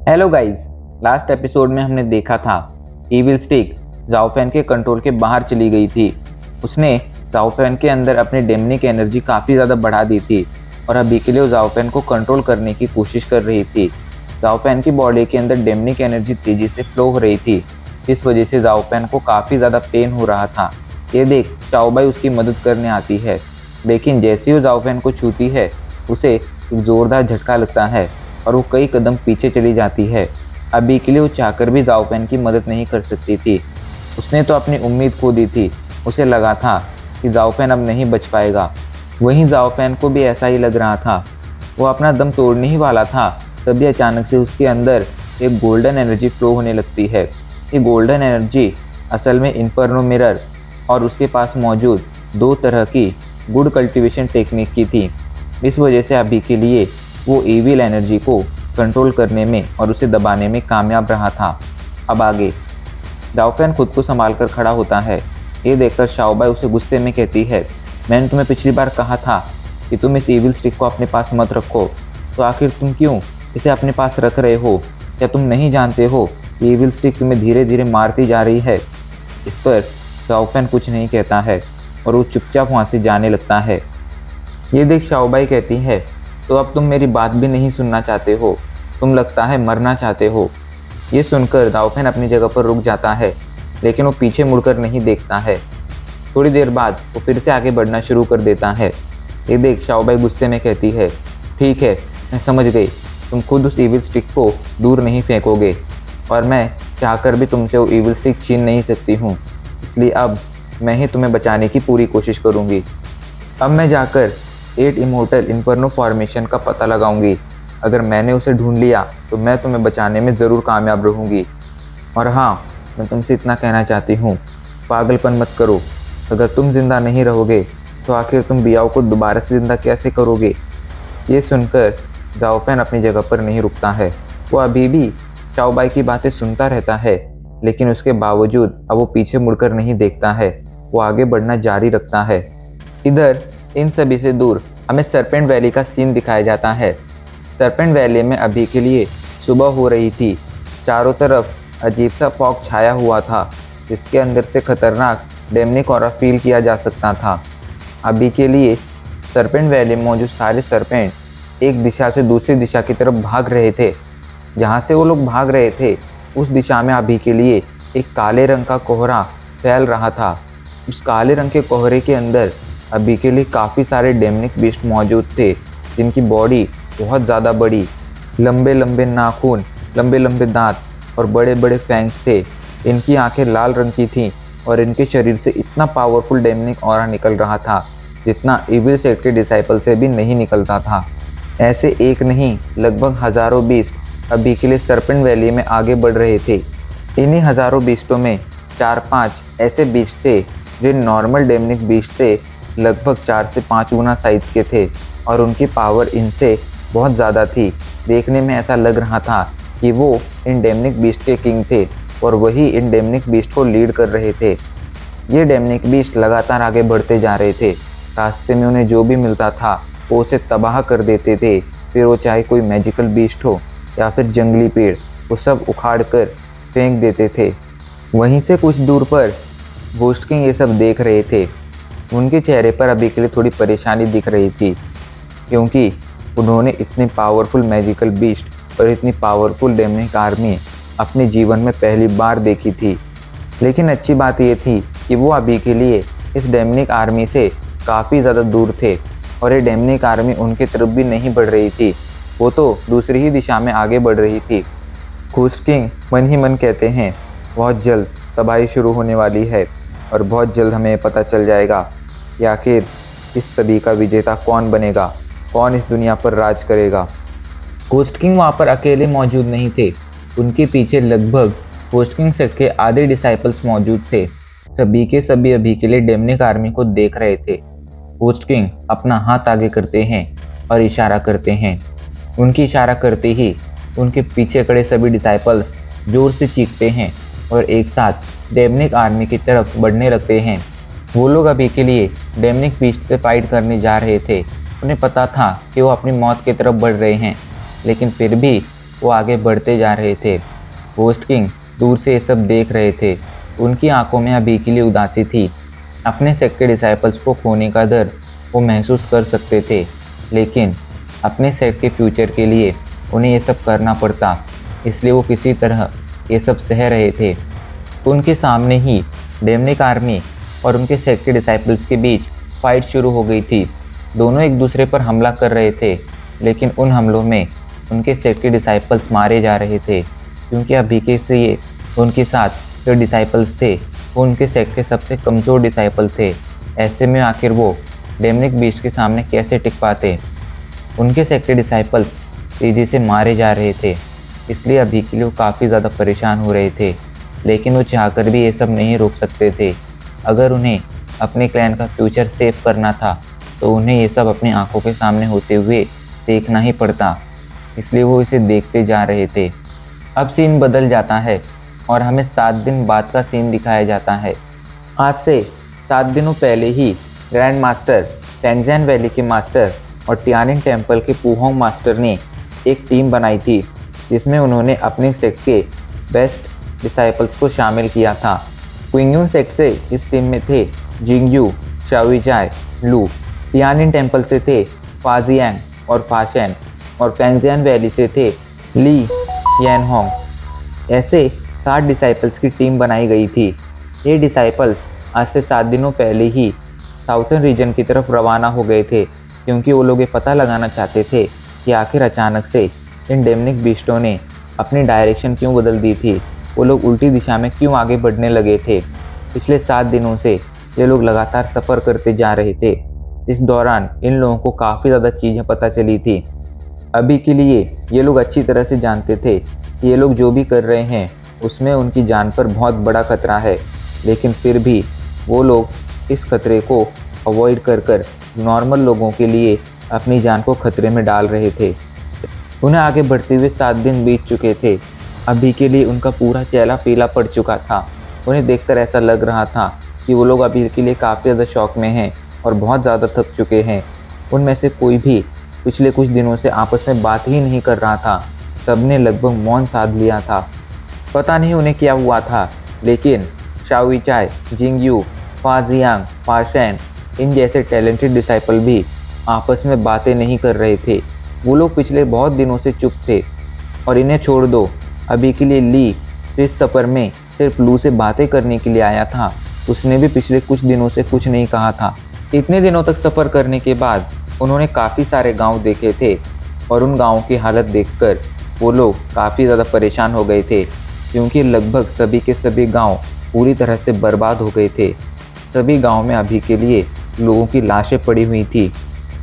Hello guys. Last episode में हमने देखा था ईविल स्टिक जाओफैन के कंट्रोल के बाहर चली गई थी। उसने जाओफैन के अंदर अपनी डेमनिक एनर्जी काफ़ी ज़्यादा बढ़ा दी थी और अभी के लिए वो जाओफैन को कंट्रोल करने की कोशिश कर रही थी। जाओफैन की बॉडी के अंदर डेमनिक एनर्जी तेज़ी से फ्लो हो रही थी, जिस वजह से जाओफैन को काफ़ी ज़्यादा पेन हो रहा था। ये देख चाओबाई उसकी मदद करने आती है, लेकिन जैसे ही वो जाओफैन को छूती है उसे एक ज़ोरदार झटका लगता है और वो कई कदम पीछे चली जाती है। अभी के लिए वो चाहकर भी जाओफैन की मदद नहीं कर सकती थी। उसने तो अपनी उम्मीद खो दी थी। उसे लगा था कि जाओफैन अब नहीं बच पाएगा। वहीं जाओफैन को भी ऐसा ही लग रहा था। वो अपना दम तोड़ने ही वाला था, तभी अचानक से उसके अंदर एक गोल्डन एनर्जी फ्लो होने लगती है। ये गोल्डन एनर्जी असल में इन्फर्नो मिरर और उसके पास मौजूद दो तरह की गुड कल्टीवेशन टेक्निक की थी। इस वजह से अभी के लिए वो ईविल एनर्जी को कंट्रोल करने में और उसे दबाने में कामयाब रहा था। अब आगे जाओफैन खुद को संभाल कर खड़ा होता है। ये देखकर शाओबाई उसे गुस्से में कहती है, मैंने तुम्हें पिछली बार कहा था कि तुम इस ईविल स्टिक को अपने पास मत रखो, तो आखिर तुम क्यों इसे अपने पास रख रहे हो? क्या तुम नहीं जानते हो कि ईविल स्टिक तुम्हें धीरे धीरे मारती जा रही है? इस पर जाओफैन कुछ नहीं कहता है और वो चुपचाप वहाँ से जाने लगता है। ये देख शाओबाई कहती है, तो अब तुम मेरी बात भी नहीं सुनना चाहते हो, तुम लगता है मरना चाहते हो। ये सुनकर जाओफैन अपनी जगह पर रुक जाता है, लेकिन वो पीछे मुड़कर नहीं देखता है। थोड़ी देर बाद वो फिर से आगे बढ़ना शुरू कर देता है। ये देख शाओबाई गुस्से में कहती है, ठीक है, मैं समझ गई, तुम खुद उस ईविल स्टिक को दूर नहीं फेंकोगे और मैं चाहकर भी तुमसे वो ईविल स्टिक छीन नहीं सकती हूँ, इसलिए अब मैं ही तुम्हें बचाने की पूरी कोशिश करूँगी। अब मैं जाकर 8 इमोर्टल इन्फर्नो फॉर्मेशन का पता लगाऊंगी। अगर मैंने उसे ढूंढ लिया तो मैं तुम्हें बचाने में ज़रूर कामयाब रहूंगी। और हाँ, मैं तुमसे इतना कहना चाहती हूँ, पागलपन मत करो। अगर तुम जिंदा नहीं रहोगे तो आखिर तुम बियाओ को दोबारा से जिंदा कैसे करोगे? ये सुनकर जाओफैन अपनी जगह पर नहीं रुकता है। वो अभी भी चाओबाई की बातें सुनता रहता है, लेकिन उसके बावजूद अब वो पीछे मुड़कर नहीं देखता है। वो आगे बढ़ना जारी रखता है। इधर इन सभी से दूर हमें सरपेंट वैली का सीन दिखाया जाता है। सरपेंट वैली में अभी के लिए सुबह हो रही थी। चारों तरफ अजीब सा फॉग छाया हुआ था, जिसके अंदर से खतरनाक डेमनिक ऑरा फील किया जा सकता था। अभी के लिए सरपेंट वैली में मौजूद सारे सरपेंट एक दिशा से दूसरी दिशा की तरफ भाग रहे थे। जहाँ से वो लोग भाग रहे थे उस दिशा में अभी के लिए एक काले रंग का कोहरा फैल रहा था। उस काले रंग के कोहरे के अंदर अभी के लिए काफ़ी सारे डेमनिक बीस्ट मौजूद थे, जिनकी बॉडी बहुत ज़्यादा बड़ी, लंबे लंबे नाखून, लंबे लंबे दांत और बड़े बड़े फैंग्स थे। इनकी आंखें लाल रंग की थीं और इनके शरीर से इतना पावरफुल डेमनिक ऑरा निकल रहा था जितना इविल सेट के डिसाइपल से भी नहीं निकलता था। ऐसे एक नहीं, लगभग हज़ारों बीस्ट अभी के लिए सरपेंट वैली में आगे बढ़ रहे थे। इन्हीं हज़ारों बीस्टों में 4-5 ऐसे बीस्ट थे जो नॉर्मल डेमनिक बीस्ट से लगभग 4 से 5 गुना साइज के थे और उनकी पावर इनसे बहुत ज़्यादा थी। देखने में ऐसा लग रहा था कि वो इन डेमनिक बीस्ट के किंग थे और वही इन डेमनिक बीस्ट को लीड कर रहे थे। ये डेमनिक बीस्ट लगातार आगे बढ़ते जा रहे थे। रास्ते में उन्हें जो भी मिलता था वो उसे तबाह कर देते थे। फिर वो चाहे कोई मैजिकल बीस्ट हो या फिर जंगली पेड़, वो सब उखाड़ कर फेंक देते थे। वहीं से कुछ दूर पर घोस्ट किंग ये सब देख रहे थे। उनके चेहरे पर अभी के लिए थोड़ी परेशानी दिख रही थी, क्योंकि उन्होंने इतनी पावरफुल मैजिकल बीस्ट और इतनी पावरफुल डेमनिक आर्मी अपने जीवन में पहली बार देखी थी। लेकिन अच्छी बात यह थी कि वो अभी के लिए इस डेमनिक आर्मी से काफ़ी ज़्यादा दूर थे और ये डेमनिक आर्मी उनकी तरफ भी नहीं बढ़ रही थी, वो तो दूसरी ही दिशा में आगे बढ़ रही थी। घोस्ट किंग मन ही मन कहते हैं, बहुत जल्द तबाही शुरू होने वाली है और बहुत जल्द हमें पता चल जाएगा कि आखिर इस सभी का विजेता कौन बनेगा, कौन इस दुनिया पर राज करेगा। घोस्ट किंग वहाँ पर अकेले मौजूद नहीं थे। उनके पीछे लगभग घोस्ट किंग सेट के आधे डिसाइपल्स मौजूद थे। सभी के सभी अभी के लिए डेमनिक आर्मी को देख रहे थे। घोस्ट किंग अपना हाथ आगे करते हैं और इशारा करते हैं। उनकी इशारा करते ही उनके पीछे खड़े सभी डिसाइपल्स जोर से चीखते हैं और एक साथ डेमनिक आर्मी की तरफ बढ़ने लगते हैं। वो लोग अभी के लिए डेमनिक बीस्ट से फाइट करने जा रहे थे। उन्हें पता था कि वो अपनी मौत की तरफ बढ़ रहे हैं, लेकिन फिर भी वो आगे बढ़ते जा रहे थे। घोस्ट किंग दूर से ये सब देख रहे थे। उनकी आंखों में अभी के लिए उदासी थी। अपने सेक्ट के डिसाइपल्स को खोने का डर वो महसूस कर सकते थे, लेकिन अपने सेक्ट के फ्यूचर के लिए उन्हें ये सब करना पड़ता, इसलिए वो किसी तरह ये सब सह रहे थे। उनके सामने ही डेमनिक आर्मी और उनके सेक्ट के डिसाइपल्स के बीच फाइट शुरू हो गई थी। दोनों एक दूसरे पर हमला कर रहे थे, लेकिन उन हमलों में उनके सेक्ट के डिसाइपल्स मारे जा रहे थे, क्योंकि अभी के लिए उनके साथ जो डिसाइपल्स थे वो उनके सेक्ट के सबसे कमज़ोर डिसाइपल थे। ऐसे में आखिर वो डेमनिक बीस्ट के सामने कैसे टिक पाते। उनके सेक्ट के डिसाइपल्स तेज़ी से मारे जा रहे थे, इसलिए अभी के लिए वो काफ़ी ज़्यादा परेशान हो रहे थे, लेकिन वो चाहकर भी ये सब नहीं रोक सकते थे। अगर उन्हें अपने क्लैन का फ्यूचर सेव करना था तो उन्हें ये सब अपनी आंखों के सामने होते हुए देखना ही पड़ता, इसलिए वो इसे देखते जा रहे थे। अब सीन बदल जाता है और हमें 7 दिन बाद का सीन दिखाया जाता है। आज से 7 दिनों पहले ही ग्रैंड मास्टर, फेंगजैन वैली के मास्टर और टियानिन टेम्पल के पुहोंग मास्टर ने एक टीम बनाई थी, जिसमें उन्होंने अपने सेक्ट के बेस्ट डिसाइपल्स को शामिल किया था। क्विंगयून सेक्ट से इस टीम में थे जिंगयू, शाओविचाई, लू। टियानिन टेम्पल से थे फाजियांग और फाशेन, और फेंगजैन वैली से थे ली येनहोंग। ऐसे 7 डिसाइपल्स की टीम बनाई गई थी। ये डिसाइपल्स आज से 7 दिनों पहले ही साउथर्न रीजन की तरफ रवाना हो गए थे, क्योंकि वो लोग ये पता लगाना चाहते थे कि आखिर अचानक से इन डेमनिक बीस्टों ने अपनी डायरेक्शन क्यों बदल दी थी, वो लोग उल्टी दिशा में क्यों आगे बढ़ने लगे थे। पिछले 7 दिनों से ये लोग लगातार सफ़र करते जा रहे थे। इस दौरान इन लोगों को काफ़ी ज़्यादा चीज़ें पता चली थी। अभी के लिए ये लोग अच्छी तरह से जानते थे कि ये लोग जो भी कर रहे हैं उसमें उनकी जान पर बहुत बड़ा खतरा है, लेकिन फिर भी वो लोग इस खतरे को अवॉइड कर नॉर्मल लोगों के लिए अपनी जान को खतरे में डाल रहे थे। उन्हें आगे बढ़ते हुए 7 दिन बीत चुके थे। अभी के लिए उनका पूरा चेहरा पीला पड़ चुका था। उन्हें देखकर ऐसा लग रहा था कि वो लोग अभी के लिए काफ़ी ज़्यादा शौक में हैं और बहुत ज़्यादा थक चुके हैं। उनमें से कोई भी पिछले कुछ दिनों से आपस में बात ही नहीं कर रहा था। सबने लगभग मौन साध लिया था। पता नहीं उन्हें क्या हुआ था, लेकिन शाओविचाई, जिंगयू, फाजियांग, फाशेन इन जैसे टैलेंटेड डिसाइपल भी आपस में बातें नहीं कर रहे थे। वो लोग पिछले बहुत दिनों से चुप थे। और इन्हें छोड़ दो, अभी के लिए ली जो इस सफ़र में सिर्फ लू से बातें करने के लिए आया था, उसने भी पिछले कुछ दिनों से कुछ नहीं कहा था। इतने दिनों तक सफ़र करने के बाद उन्होंने काफ़ी सारे गांव देखे थे, और उन गांवों की हालत देखकर वो लोग काफ़ी ज़्यादा परेशान हो गए थे, क्योंकि लगभग सभी के सभी गांव पूरी तरह से बर्बाद हो गए थे। सभी गांव में अभी के लिए लोगों की लाशें पड़ी हुई थी,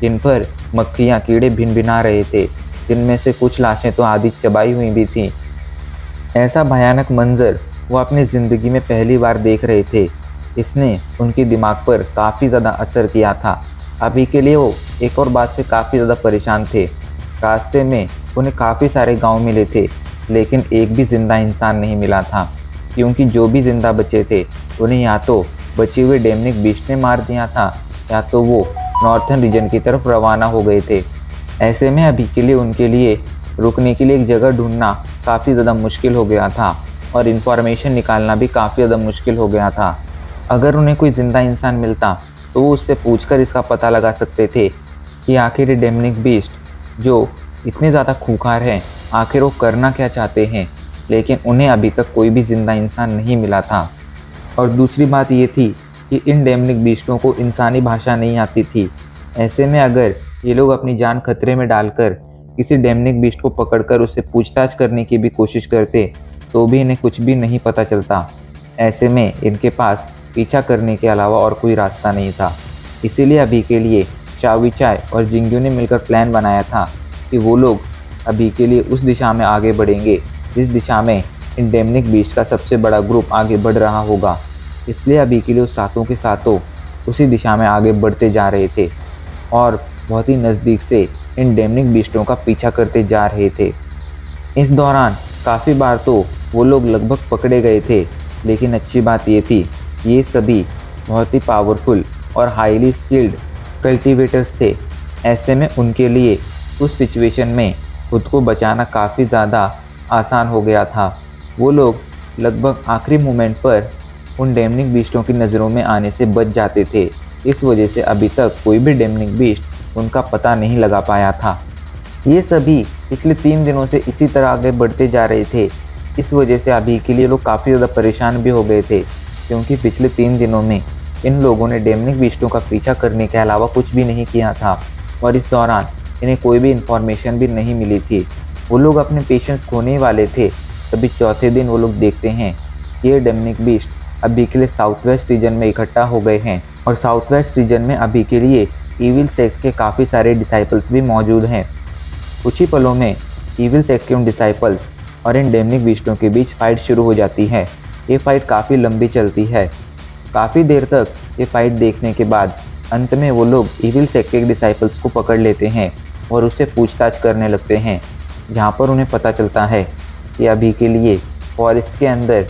जिन पर मक्खियाँ कीड़े भिनभिना रहे थे, जिनमें से कुछ लाशें तो आधी चबाई हुई भी थीं। ऐसा भयानक मंजर वो अपनी ज़िंदगी में पहली बार देख रहे थे। इसने उनके दिमाग पर काफ़ी ज़्यादा असर किया था। अभी के लिए वो एक और बात से काफ़ी ज़्यादा परेशान थे। रास्ते में उन्हें काफ़ी सारे गांव मिले थे, लेकिन एक भी ज़िंदा इंसान नहीं मिला था, क्योंकि जो भी ज़िंदा बचे थे उन्हें या तो बचे हुए डेमनिक बीस्ट ने मार दिया था, या तो वो नॉर्थर्न रीजन की तरफ रवाना हो गए थे। ऐसे में अभी के लिए उनके लिए रुकने के लिए एक जगह ढूंढना काफ़ी ज़्यादा मुश्किल हो गया था, और इन्फॉर्मेशन निकालना भी काफ़ी ज़्यादा मुश्किल हो गया था। अगर उन्हें कोई ज़िंदा इंसान मिलता तो वो उससे पूछकर इसका पता लगा सकते थे कि आखिर ये डेमनिक बीस्ट जो इतने ज़्यादा खूंखार हैं, आखिर वो करना क्या चाहते हैं। लेकिन उन्हें अभी तक कोई भी ज़िंदा इंसान नहीं मिला था। और दूसरी बात ये थी कि इन डेमनिक बीस्टों को इंसानी भाषा नहीं आती थी। ऐसे में अगर ये लोग अपनी जान खतरे में डालकर किसी डेमनिक बीस्ट को पकड़कर उससे पूछताछ करने की भी कोशिश करते तो भी इन्हें कुछ भी नहीं पता चलता। ऐसे में इनके पास पीछा करने के अलावा और कोई रास्ता नहीं था। इसीलिए अभी के लिए शाओविचाई और जिंगयू ने मिलकर प्लान बनाया था कि वो लोग अभी के लिए उस दिशा में आगे बढ़ेंगे जिस दिशा में इन डेमनिक बीस्ट का सबसे बड़ा ग्रुप आगे बढ़ रहा होगा। इसलिए अभी के लिए उस सातों के सातों उसी दिशा में आगे बढ़ते जा रहे थे और बहुत ही नज़दीक से इन डेमनिक बीस्टों का पीछा करते जा रहे थे। इस दौरान काफ़ी बार तो वो लोग लगभग पकड़े गए थे, लेकिन अच्छी बात ये थी ये सभी बहुत ही पावरफुल और हाईली स्किल्ड कल्टीवेटर्स थे। ऐसे में उनके लिए उस सिचुएशन में खुद को बचाना काफ़ी ज़्यादा आसान हो गया था। वो लोग लगभग आखिरी मोमेंट पर उन डेमनिक बीस्टों की नज़रों में आने से बच जाते थे। इस वजह से अभी तक कोई भी डेमनिक बीस्ट उनका पता नहीं लगा पाया था। ये सभी पिछले 3 दिनों से इसी तरह आगे बढ़ते जा रहे थे। इस वजह से अभी के लिए लोग काफ़ी ज़्यादा परेशान भी हो गए थे, क्योंकि पिछले 3 दिनों में इन लोगों ने डेमनिक बीस्टों का पीछा करने के अलावा कुछ भी नहीं किया था और इस दौरान इन्हें कोई भी इन्फॉर्मेशन भी नहीं मिली थी। वो लोग अपने पेशेंस खोने वाले थे, तभी चौथे दिन वो लोग देखते हैं कि ये डेमनिक बीस्ट अभी के लिए साउथ वेस्ट रीजन में इकट्ठा हो गए हैं और साउथ वेस्ट रीजन में अभी के लिए ईविल सेक्ट के काफ़ी सारे डिसाइपल्स भी मौजूद हैं। कुछ ही पलों में ईविल सेक्ट के उन डिसाइपल्स और इन डेमनिक बीस्टों के बीच फाइट शुरू हो जाती है। ये फाइट काफ़ी लंबी चलती है। काफ़ी देर तक ये फाइट देखने के बाद अंत में वो लोग ईविल सेक्ट के डिसाइपल्स को पकड़ लेते हैं और उससे पूछताछ करने लगते हैं, जहाँ पर उन्हें पता चलता है कि अभी के लिए फॉरेस्ट के अंदर,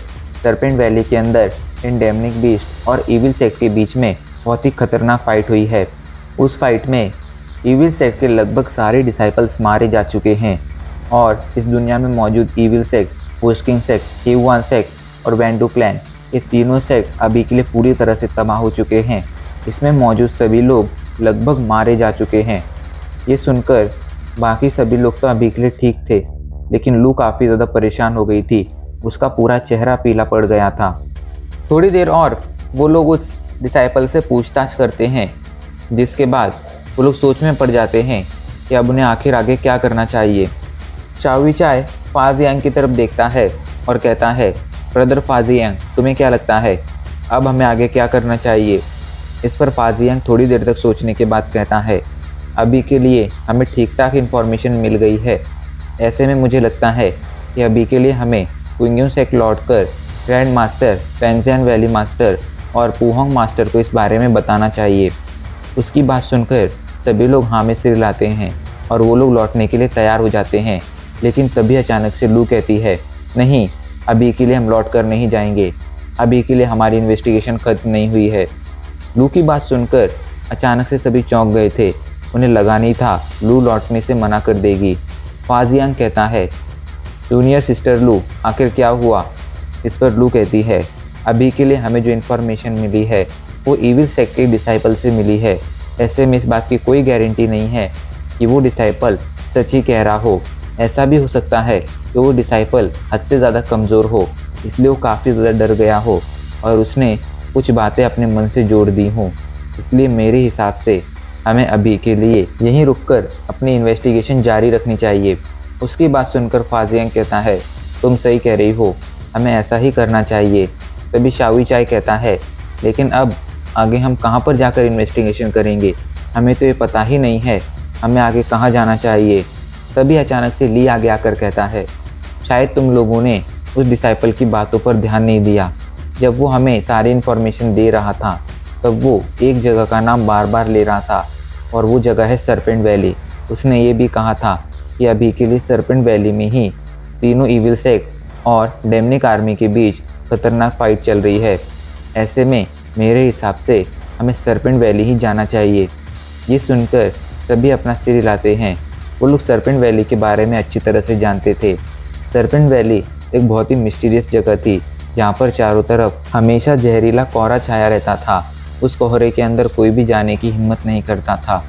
सरपेंट वैली के अंदर इन डेमनिक बीस्ट और ईविल सेक्ट के बीच में बहुत ही खतरनाक फाइट हुई है। उस फाइट में ईविल सेक्ट के लगभग सारे डिसाइपल्स मारे जा चुके हैं और इस दुनिया में मौजूद ईविल सेक्ट, पुशकिंग सेक्ट, ह्यूआन सेक्ट और वेंडू क्लैन, ये तीनों सेक्ट अभी के लिए पूरी तरह से तबाह हो चुके हैं। इसमें मौजूद सभी लोग लगभग मारे जा चुके हैं। ये सुनकर बाकी सभी लोग तो अभी के लिए ठीक थे, लेकिन लू काफ़ी ज़्यादा परेशान हो गई थी। उसका पूरा चेहरा पीला पड़ गया था। थोड़ी देर और वो लोग उस डिसाइपल से पूछताछ करते हैं, जिसके बाद वो लोग सोच में पड़ जाते हैं कि अब उन्हें आखिर आगे क्या करना चाहिए। शाओविचाई फाजियांग की तरफ देखता है और कहता है, ब्रदर फाजियांग, तुम्हें क्या लगता है अब हमें आगे क्या करना चाहिए? इस पर फाजियांग थोड़ी देर तक सोचने के बाद कहता है, अभी के लिए हमें ठीक ठाक इन्फॉर्मेशन मिल गई है। ऐसे में मुझे लगता है कि अभी के लिए हमें क्विंग्यू सेक्ट लौट कर ग्रैंड मास्टर, पेंजियन वैली मास्टर और पुहोंग मास्टर को इस बारे में बताना चाहिए। उसकी बात सुनकर सभी लोग हाँ में सिर हिलाते हैं और वो लोग लौटने के लिए तैयार हो जाते हैं। लेकिन तभी अचानक से लू कहती है, नहीं, अभी के लिए हम लौट कर नहीं जाएंगे। अभी के लिए हमारी इन्वेस्टिगेशन खत्म नहीं हुई है। लू की बात सुनकर अचानक से सभी चौंक गए थे। उन्हें लगा नहीं था लू लौटने से मना कर देगी। फाजियांग कहता है, जूनियर सिस्टर लू, आखिर क्या हुआ? इस पर लू कहती है, अभी के लिए हमें जो इन्फॉर्मेशन मिली है वो ईविल सेक्ट के डिसाइपल से मिली है। ऐसे में इस बात की कोई गारंटी नहीं है कि वो डिसाइपल सच ही कह रहा हो। ऐसा भी हो सकता है कि वो डिसाइपल हद से ज़्यादा कमज़ोर हो, इसलिए वो काफ़ी ज़्यादा डर गया हो और उसने कुछ बातें अपने मन से जोड़ दी हों। इसलिए मेरे हिसाब से हमें अभी के लिए यहीं रुककर अपनी इन्वेस्टिगेशन जारी रखनी चाहिए। उसकी बात सुनकर फाजियांग कहता है, तुम सही कह रही हो, हमें ऐसा ही करना चाहिए। तभी शाओविचाई कहता है, लेकिन अब आगे हम कहाँ पर जाकर इन्वेस्टिगेशन करेंगे? हमें तो ये पता ही नहीं है हमें आगे कहाँ जाना चाहिए। तभी अचानक से ली आगे आकर कहता है, शायद तुम लोगों ने उस डिसाइपल की बातों पर ध्यान नहीं दिया। जब वो हमें सारी इन्फॉर्मेशन दे रहा था तब वो एक जगह का नाम बार बार ले रहा था और वो जगह है सरपेंट वैली। उसने ये भी कहा था कि अभी के लिए सरपेंट वैली में ही तीनों ईविल सेक्ट और डेमनिक आर्मी के बीच खतरनाक फाइट चल रही है। ऐसे में मेरे हिसाब से हमें सरपेंट वैली ही जाना चाहिए। ये सुनकर सभी अपना सिर हिलाते हैं। वो लोग सरपेंट वैली के बारे में अच्छी तरह से जानते थे। सरपेंट वैली एक बहुत ही मिस्टीरियस जगह थी, जहाँ पर चारों तरफ हमेशा जहरीला कोहरा छाया रहता था। उस कोहरे के अंदर कोई भी जाने की हिम्मत नहीं करता था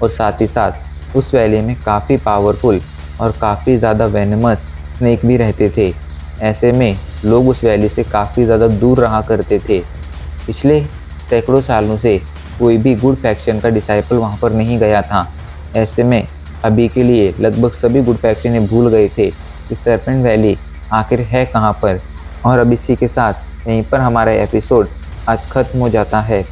और साथ ही साथ उस वैली में काफ़ी पावरफुल और काफ़ी ज़्यादा वेनमस स्नेक भी रहते थे। ऐसे में लोग उस वैली से काफ़ी ज़्यादा दूर रहा करते थे। पिछले सैकड़ों सालों से कोई भी गुड फैक्शन का डिसाइपल वहाँ पर नहीं गया था। ऐसे में अभी के लिए लगभग सभी गुड फैक्शन ये भूल गए थे कि सरपेंट वैली आखिर है कहाँ पर। और अब इसी के साथ यहीं पर हमारा एपिसोड आज ख़त्म हो जाता है।